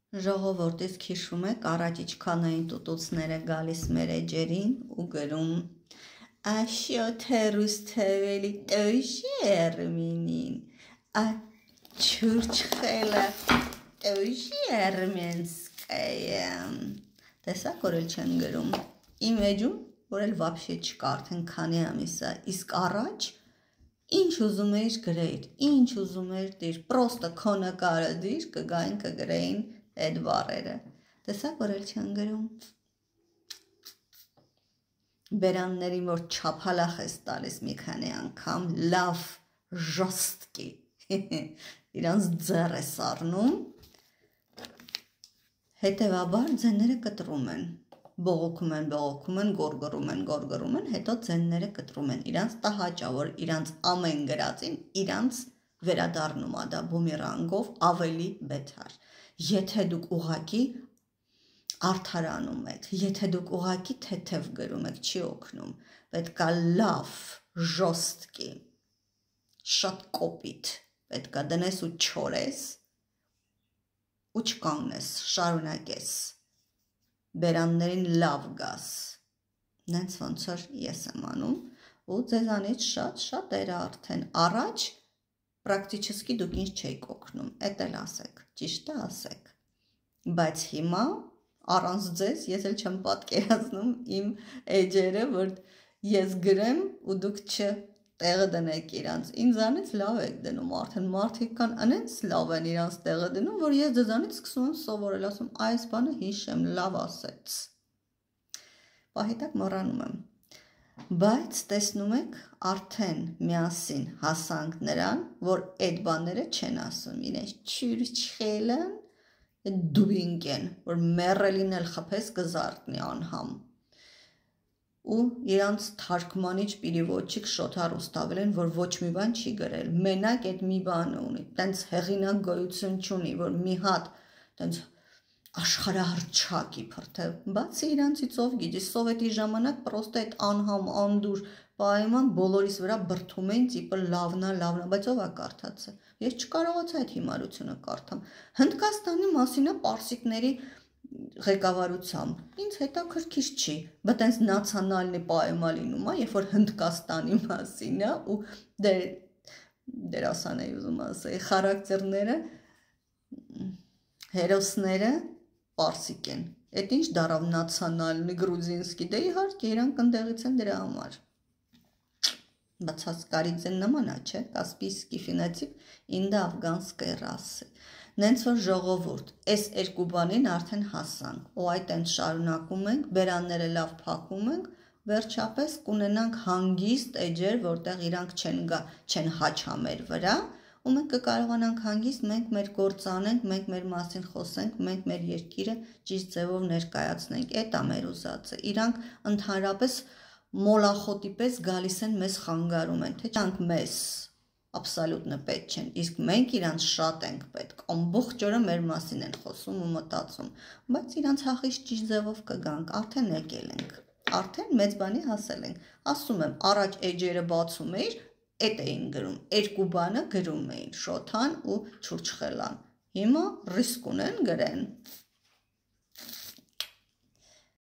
Ժողովուրդից հիշում եք, առաջ ինչքան էին տուտուցները գալիս մեր էջերին ու գրում Աշյոթերուստևելի տոժերմինին, չուրչխելը տոժերմենսկայը, տեսակ որ էլ չեն գրում, իմ էջում, որ էլ վապշե չկա արդեն քանի ամիսա, իսկ առաջ ինչ ուզում էիր գրեիր, ինչ ուզում էիր դիր, պրոստը քո նկարը դիր, կգային կգրեին այդ բառերը, տեսակ որ էլ չեն գրում, բերաններին որ չափալախ ես տալիս մի քանի անգամ, լավ ժոստկի, իրանց ձեռ ես առնում, հետևաբար ձենները կտրում են, բողոքում են, գորգռում են, հետո ձենները կտրում են, իրանց տհաճա, որ իրանց ամեն գրածին, իրանց վերադառնում ա դա բումերանգով ավելի բեթար, եթե դուք ուղակի արդարանում եք, եթե դուք ուղակի թեթև գրում եք, չի օգնում, պետք է լավ, ժոստկի, շատ կոպիտ, պետք է դնես ու չորես, ու չկանգնես, շարունակես, բերաններին լավ գաս, նենց ոնց որ ես եմ անում, ու ձեզանից շատ էր արդեն, առաջ պրակտիչեսկի դուք ինձ չեիք օգնում, էդ էլ ասեք, ճիշտ է ասեք, բայց հիմա առանց ձեզ ես էլ չեմ պատկերացնում իմ էջերը, որ ես գրեմ ու դուք տեղը դնեք իրանց, ինձանից լավ եք դնում, արդեն մարդիկ կան անենց լավ են իրանց տեղը դնում, որ ես ձեզանից սկսում եմ սովորել, ասում այս բանը հիշեմ, լավ ասեց, պահիտակ մոռանում եմ, բայց տեսնում եք արդեն միասին հասանք նրան, որ այդ բաները չեն ասում, իրենց չուրչխելն դուբինք են, որ մեռելին էլ խփես կզարտնի անհամ, ու իրանց թարգմանիչ պիրիվոչիկ շոթա ռուստավել են, որ ոչ մի բան չի գրել, մենակ այդ մի բանը ունի, տենց հեղինակ գոյություն չունի, որ մի հատ տենց աշխարհահռչակի փրթև, բացի իրանցից ով գիտի, սովետի ժամանակ պրոստը այդ անհամ, անդուր, պայման բոլորիս վրա բրթում էին տիպը լավնա, բայց ով է կարդացել, ես չկարողացա այդ հիմարությունը կարդամ, Հնդկաստանի մասինը պարսիկների ղեկավարությամբ, ինձ հետաքրքիր չի, բայց այնց նացիոնալնի պայմալինում է, երբ որ Հնդկաստանի մասին է ու դերասան էի ուզում ասել, խարակտերները, հերոսները պարսիկ են, այդ ինչ դարավ նացիոնալնի գրուզինսկի, դե իհարկե իրանք ընդեղից են դրա համար, բայց հասկարիձեն նման է, չէ, կասպիսկի ֆինետիվ ինდა աֆգանսկայ ռասը, նենց որ ժողովուրդ, այս երկու բանին արդեն հասանք, ու այդ ենք շարունակում ենք, բերանները լավ փակում ենք, վերջապես կունենանք հանգիստ էջեր, որտեղ իրանք չեն հաչա մեր վրա, ու մենք կկարողանանք հանգիստ, մենք մեր գործ անենք, մենք մեր մասին խոսենք, մենք մեր երկիրը ճիշտ ձևով ներկայացնենք, էդ է մեր ուզածը, իրանք ընդհանրապես մոլախոտի պես գալիս են մեզ խանգարում են, թե չանք մեզ աբսոլյուտնը պետք չեն, իսկ մենք իրանց շատ ենք պետք, ամբողջ օրը մեր մասին են խոսում ու մտածում, բայց իրանց հախից ճիշտ ձևով կգանք, արդեն եկել ենք, արդեն մեծ բանի հասել ենք, ասում եմ, առաջ էջերը բացում էիր, էդ էին գրում, երկու բանը գրում էին, շոթան ու չուրչխելան, հիմա ռիսկ ունեն գրեն,